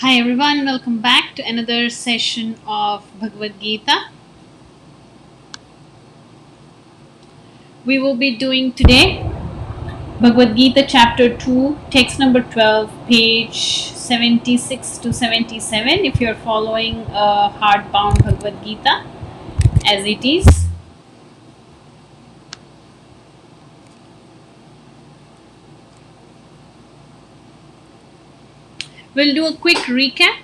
Hi everyone, welcome back to another session of Bhagavad Gita. We will be doing today Bhagavad Gita chapter 2, text number 12, page 76 to 77 if you're following hardbound Bhagavad Gita as it is. We'll do a quick recap.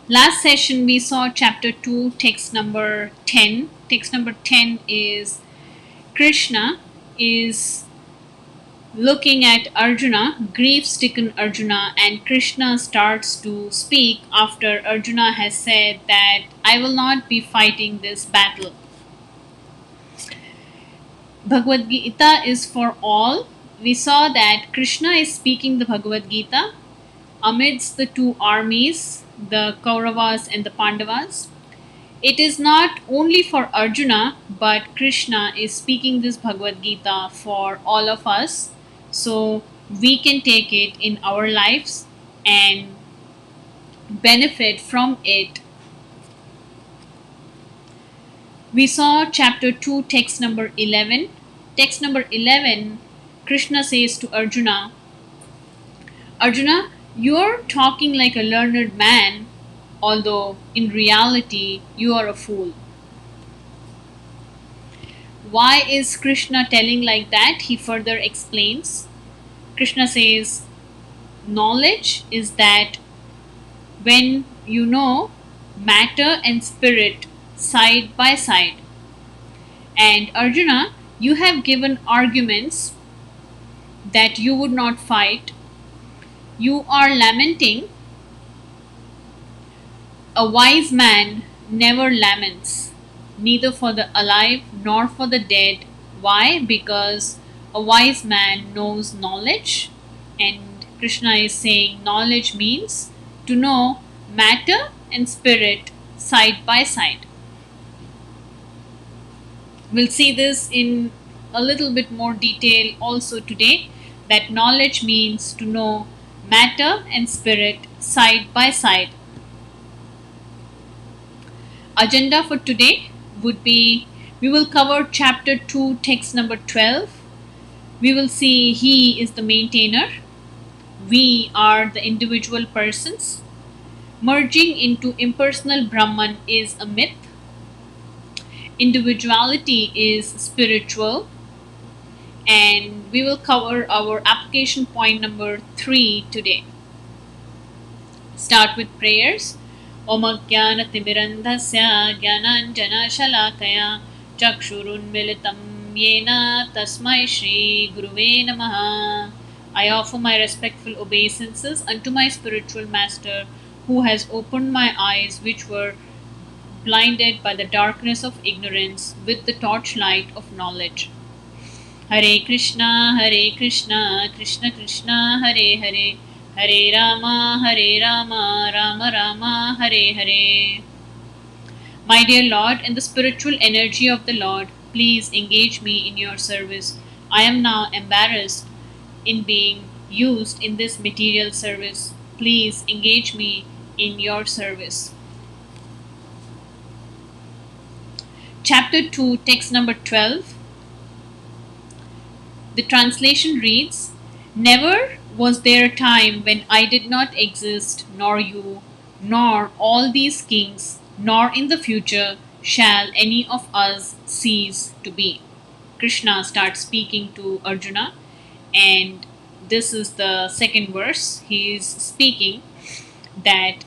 Last session we saw chapter 2, text number 10. Text number 10 is Krishna is looking at Arjuna, grief stricken Arjuna, and Krishna starts to speak after Arjuna has said that I will not be fighting this battle. Bhagavad Gita is for all. We saw that Krishna is speaking the Bhagavad Gita amidst the two armies, the Kauravas and the Pandavas. It is not only for Arjuna, but Krishna is speaking this Bhagavad Gita for all of us, so we can take it in our lives and benefit from it. We saw chapter 2, text number 11. Text number 11, Krishna says to Arjuna, Arjuna, you're talking like a learned man, although in reality you are a fool. Why is Krishna telling like that? He further explains. Krishna says, knowledge is that when you know matter and spirit side by side. And Arjuna, you have given arguments that you would not fight. You are lamenting. A wise man never laments, neither for the alive nor for the dead. Why? Because a wise man knows knowledge, and Krishna is saying knowledge means to know matter and spirit side by side. We'll see this in a little bit more detail also today, that knowledge means to know matter and spirit side by side. Agenda for today would be we will cover chapter 2, text number 12. We will see he is the maintainer. We are the individual persons. Merging into impersonal Brahman is a myth. Individuality is spiritual. And we will cover our application point number 3 today. Start with prayers. Om Ajnanatimirandhasya Jnananjana Chakshurunmilitam Yena Tasmai Shri Guruve Namaha. I offer my respectful obeisances unto my spiritual master who has opened my eyes which were blinded by the darkness of ignorance with the torchlight of knowledge. Hare Krishna, Krishna Krishna, Hare Hare, Hare Rama, Rama Rama, Hare Hare. My dear Lord, in the spiritual energy of the Lord, please engage me in your service. I am now embarrassed in being used in this material service. Please engage me in your service. Chapter 2, text number 12. The translation reads, Never was there a time when I did not exist, nor you, nor all these kings, nor in the future shall any of us cease to be. Krishna starts speaking to Arjuna, and this is the second verse. He is speaking that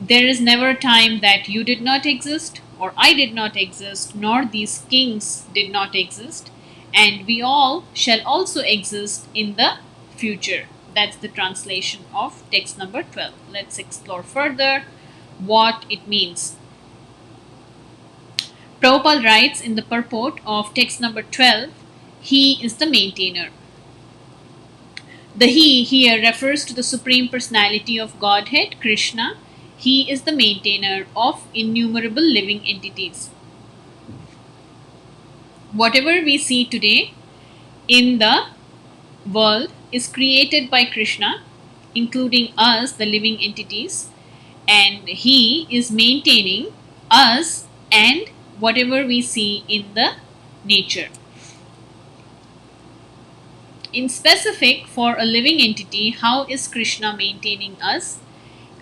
there is never a time that you did not exist, or I did not exist, nor these kings did not exist, and we all shall also exist in the future. That's the translation of text number 12. Let's explore further what it means. Prabhupada writes in the purport of text number 12, he is the maintainer. The He here refers to the Supreme Personality of Godhead, Krishna. He is the maintainer of innumerable living entities. Whatever we see today in the world is created by Krishna, including us, the living entities, and He is maintaining us and whatever we see in the nature. In specific, for a living entity, how is Krishna maintaining us?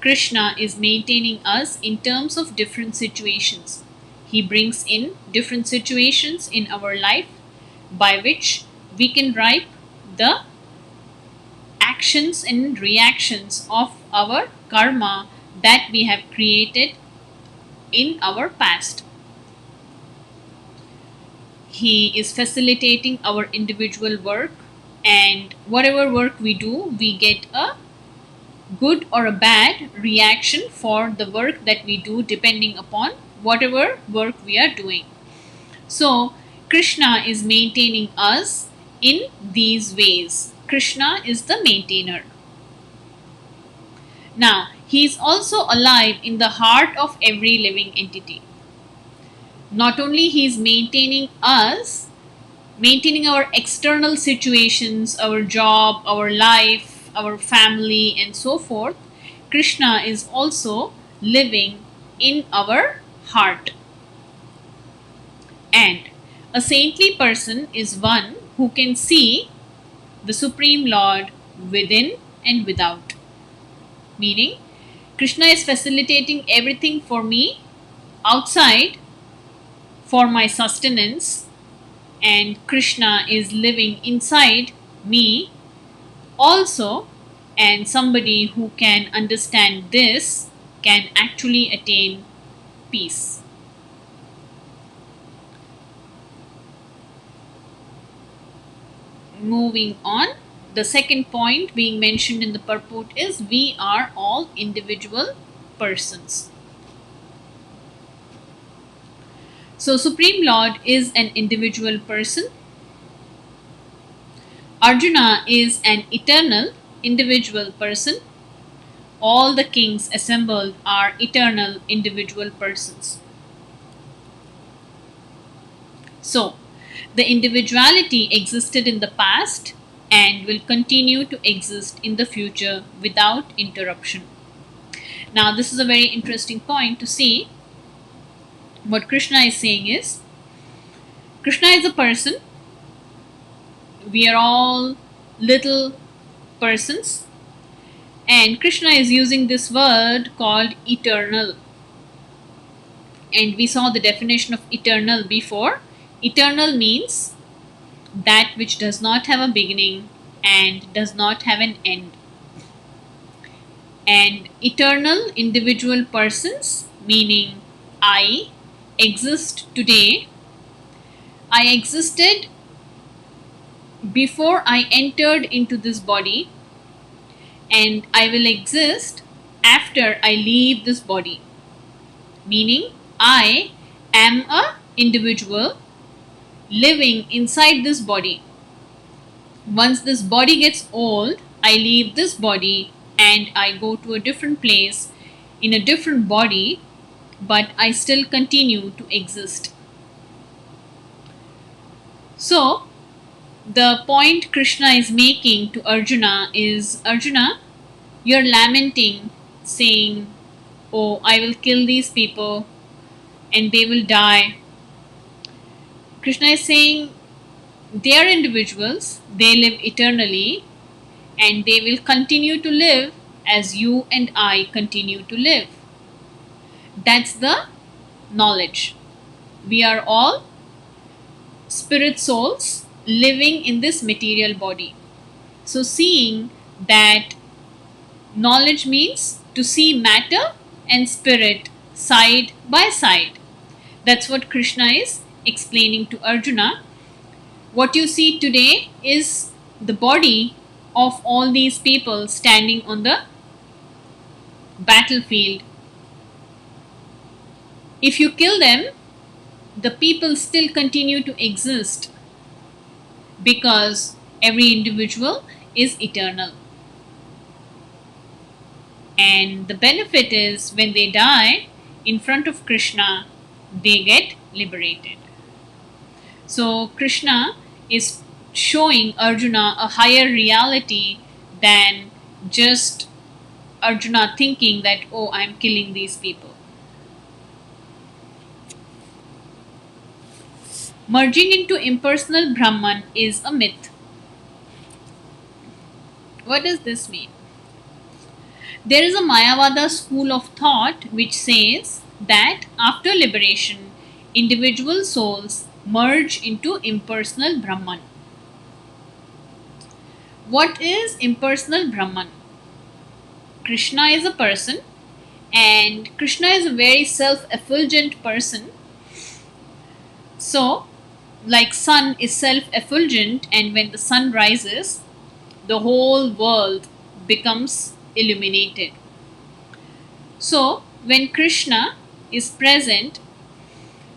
Krishna is maintaining us in terms of different situations. He brings in different situations in our life by which we can ripe the actions and reactions of our karma that we have created in our past. He is facilitating our individual work, and whatever work we do, we get a good or a bad reaction for the work that we do depending upon whatever work we are doing. So, Krishna is maintaining us in these ways. Krishna is the maintainer. Now, he is also alive in the heart of every living entity. Not only he is maintaining us, maintaining our external situations, our job, our life, our family, and so forth, Krishna is also living in our heart. And a saintly person is one who can see the Supreme Lord within and without. Meaning, Krishna is facilitating everything for me outside for my sustenance, and Krishna is living inside me also, and somebody who can understand this can actually attain peace. Moving on, the second point being mentioned in the purport is we are all individual persons. So, Supreme Lord is an individual person. Arjuna is an eternal individual person. All the kings assembled are eternal individual persons. So, the individuality existed in the past and will continue to exist in the future without interruption. Now, this is a very interesting point to see. What Krishna is saying is, Krishna is a person. We are all little persons. And Krishna is using this word called eternal. And we saw the definition of eternal before. Eternal means that which does not have a beginning and does not have an end. And eternal individual persons, meaning I exist today. I existed before I entered into this body, and I will exist after I leave this body. Meaning, I am a individual living inside this body. Once this body gets old, I leave this body and I go to a different place in a different body, but I still continue to exist. So, the point Krishna is making to Arjuna is, Arjuna, you're lamenting, saying, oh, I will kill these people and they will die. Krishna is saying, they are individuals, they live eternally, and they will continue to live as you and I continue to live. That's the knowledge. We are all spirit souls living in this material body. So, seeing that knowledge means to see matter and spirit side by side. That's what Krishna is explaining to Arjuna. What you see today is the body of all these people standing on the battlefield. If you kill them, the people still continue to exist because every individual is eternal. And the benefit is when they die in front of Krishna, they get liberated. So Krishna is showing Arjuna a higher reality than just Arjuna thinking that, oh, I'm killing these people. Merging into impersonal Brahman is a myth. What does this mean? There is a Mayavada school of thought which says that after liberation, individual souls merge into impersonal Brahman. What is impersonal Brahman? Krishna is a person, and Krishna is a very self-effulgent person. So, like sun is self-effulgent, and when the sun rises, the whole world becomes illuminated. So, when Krishna is present,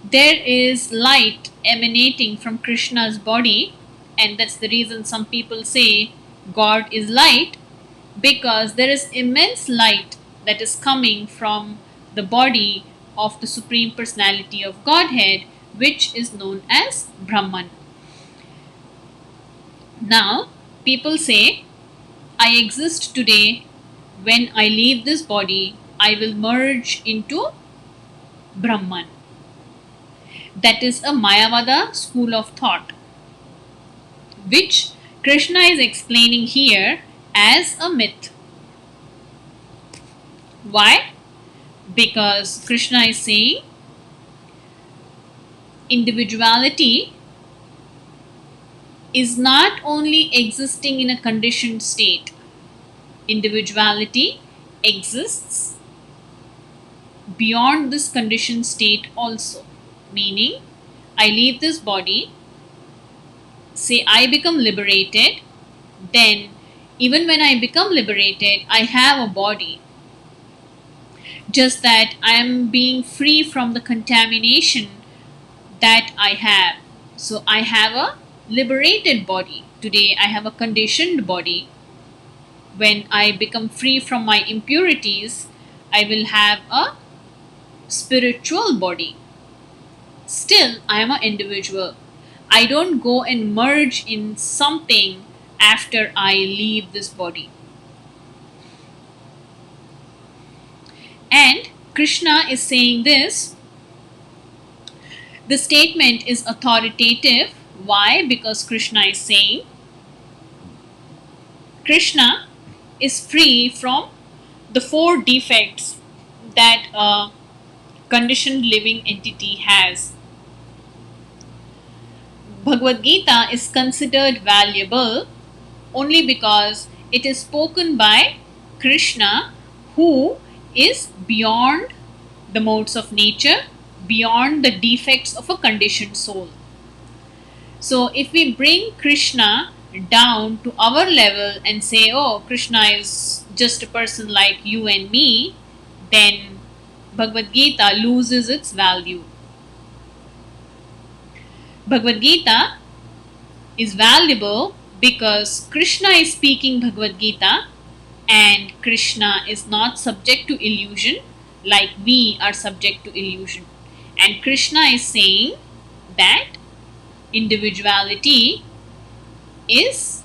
there is light emanating from Krishna's body, and that's the reason some people say God is light, because there is immense light that is coming from the body of the Supreme Personality of Godhead, which is known as Brahman. Now, people say, I exist today. When I leave this body, I will merge into Brahman. That is a Mayavada school of thought, which Krishna is explaining here as a myth. Why? Because Krishna is saying individuality is not only existing in a conditioned state. Individuality exists beyond this conditioned state also. Meaning, I leave this body, say I become liberated, then even when I become liberated, I have a body. Just that I am being free from the contamination that I have. So I have a liberated body. Today I have a conditioned body. When I become free from my impurities, I will have a spiritual body. Still, I am an individual. I don't go and merge in something after I leave this body. And Krishna is saying this. The statement is authoritative. Why? Because Krishna is saying Krishna is free from the 4 defects that a conditioned living entity has. Bhagavad Gita is considered valuable only because it is spoken by Krishna, who is beyond the modes of nature, beyond the defects of a conditioned soul. So if we bring Krishna down to our level and say, oh, Krishna is just a person like you and me, then Bhagavad Gita loses its value. Bhagavad Gita is valuable because Krishna is speaking Bhagavad Gita, and Krishna is not subject to illusion like we are subject to illusion. And Krishna is saying that individuality is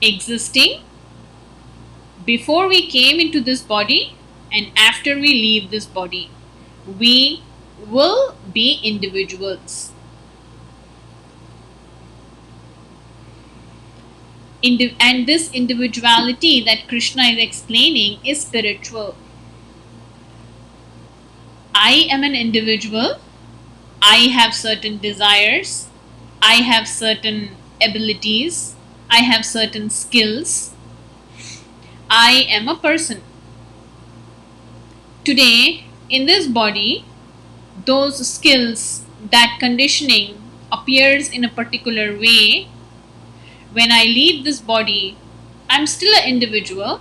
existing before we came into this body and after we leave this body. We will be individuals. And this individuality that Krishna is explaining is spiritual. I am an individual. I have certain desires. I have certain abilities. I have certain skills. I am a person. Today, in this body, those skills, that conditioning appears in a particular way. When I leave this body, I'm still an individual,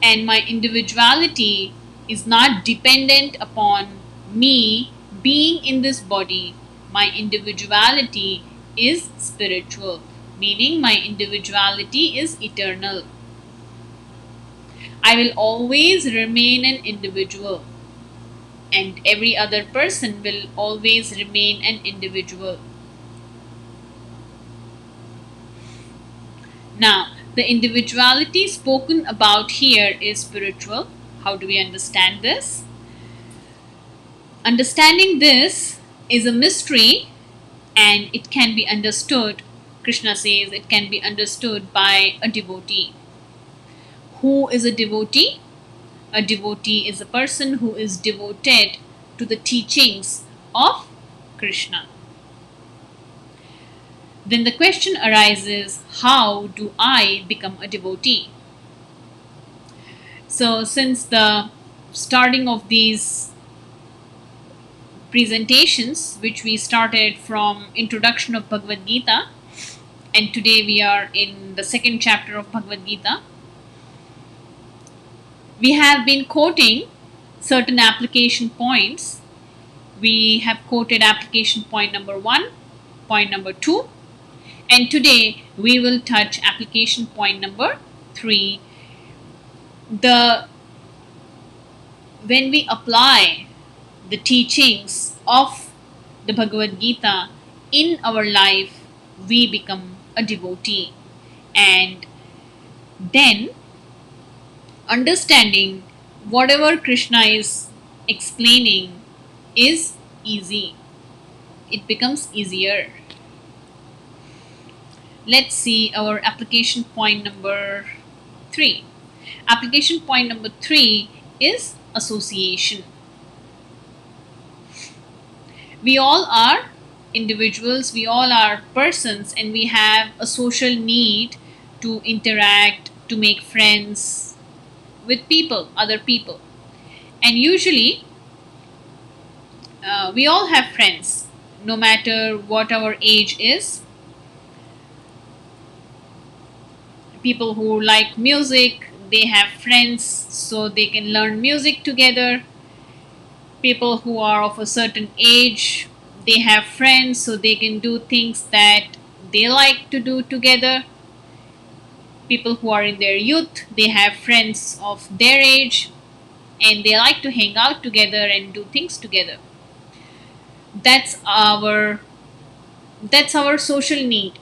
and my individuality is not dependent upon me being in this body. My individuality is spiritual, meaning my individuality is eternal. I will always remain an individual, and every other person will always remain an individual. Now, the individuality spoken about here is spiritual. How do we understand this? Understanding this is a mystery, and it can be understood, Krishna says, it can be understood by a devotee. Who is a devotee? A devotee is a person who is devoted to the teachings of Krishna. Then the question arises, how do I become a devotee? So, since the starting of these presentations, which we started from introduction of Bhagavad Gita, and today we are in the second chapter of Bhagavad Gita, we have been quoting certain application points. We have quoted application point number 1, point number 2, and today we will touch application point number 3. When we apply the teachings of the Bhagavad Gita in our life, we become a devotee. And then understanding whatever Krishna is explaining is easy. It becomes easier. Let's see our application point number 3. Application point number 3 is association. We all are individuals, we all are persons, and we have a social need to interact, to make friends with people, other people. And usually, we all have friends, no matter what our age is. People who like music, they have friends so they can learn music together. People who are of a certain age, they have friends so they can do things that they like to do together. People who are in their youth, they have friends of their age and they like to hang out together and do things together. That's our social need.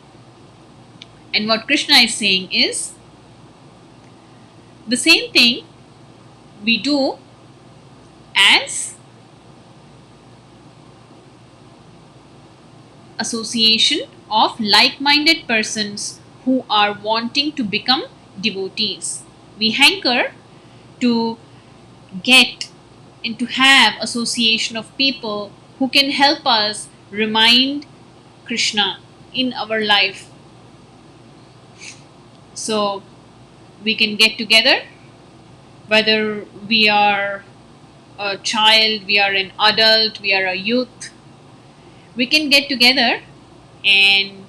And what Krishna is saying is the same thing we do as association of like-minded persons who are wanting to become devotees. We hanker to get and to have association of people who can help us remind Krishna in our life. So we can get together, whether we are a child, we are an adult, we are a youth. We can get together and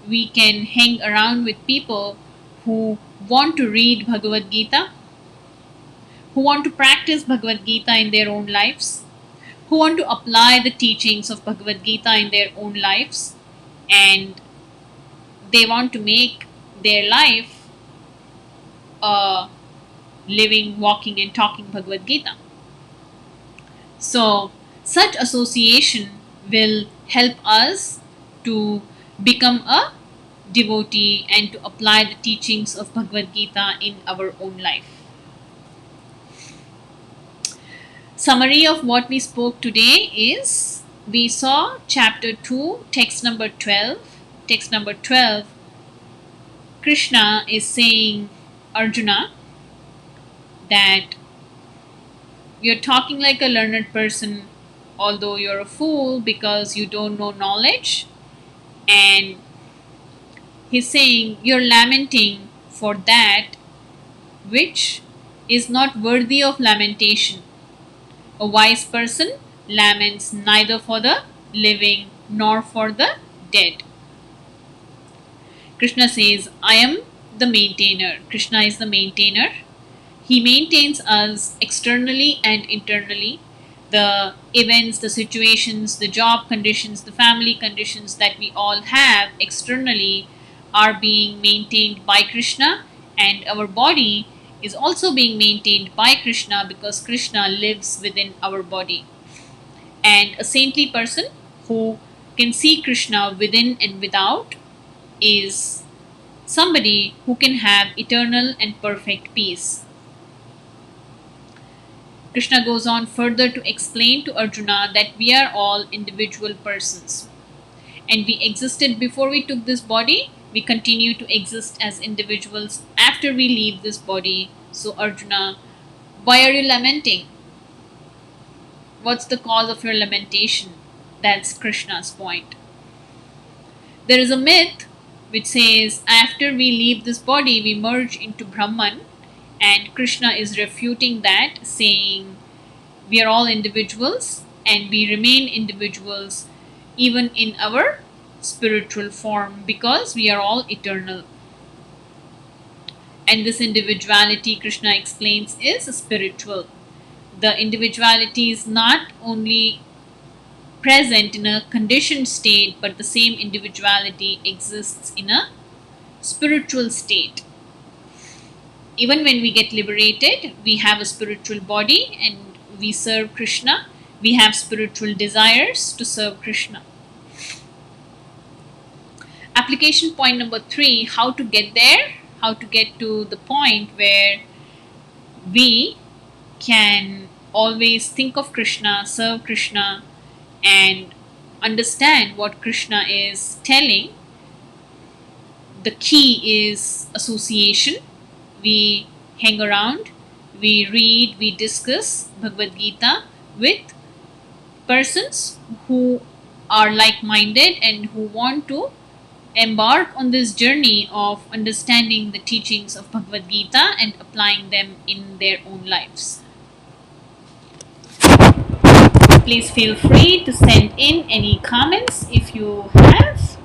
we can hang around with people who want to read Bhagavad Gita, who want to practice Bhagavad Gita in their own lives, who want to apply the teachings of Bhagavad Gita in their own lives, and they want to make their life a living, walking and talking Bhagavad Gita. So such association will help us to become a devotee and to apply the teachings of Bhagavad Gita in our own life. Summary of what we spoke today is we saw chapter 2, text number 12. Text number 12, Krishna is saying, Arjuna, that you're talking like a learned person, although you're a fool because you don't know knowledge. And he's saying you're lamenting for that which is not worthy of lamentation. A wise person laments neither for the living nor for the dead. Krishna says, I am the maintainer. Krishna is the maintainer. He maintains us externally and internally. The events, the situations, the job conditions, the family conditions that we all have externally are being maintained by Krishna, and our body is also being maintained by Krishna because Krishna lives within our body. And a saintly person who can see Krishna within and without is somebody who can have eternal and perfect peace. Krishna goes on further to explain to Arjuna that we are all individual persons and we existed before we took this body. We continue to exist as individuals after we leave this body. So, Arjuna, why are you lamenting? What's the cause of your lamentation? That's Krishna's point. There is a myth which says after we leave this body, we merge into Brahman, and Krishna is refuting that, saying we are all individuals and we remain individuals even in our spiritual form because we are all eternal. And this individuality, Krishna explains, is spiritual. The individuality is not only present in a conditioned state, but the same individuality exists in a spiritual state. Even when we get liberated, we have a spiritual body and we serve Krishna. We have spiritual desires to serve Krishna. Application point number 3, how to get there, how to get to the point where we can always think of Krishna, serve Krishna, and understand what Krishna is telling. The key is association. We hang around, we read, we discuss Bhagavad Gita with persons who are like minded and who want to embark on this journey of understanding the teachings of Bhagavad Gita and applying them in their own lives. Please feel free to send in any comments if you have.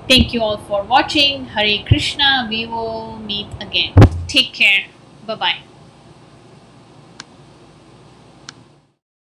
Thank you all for watching. Hare Krishna. We will meet again. Take care. Bye bye.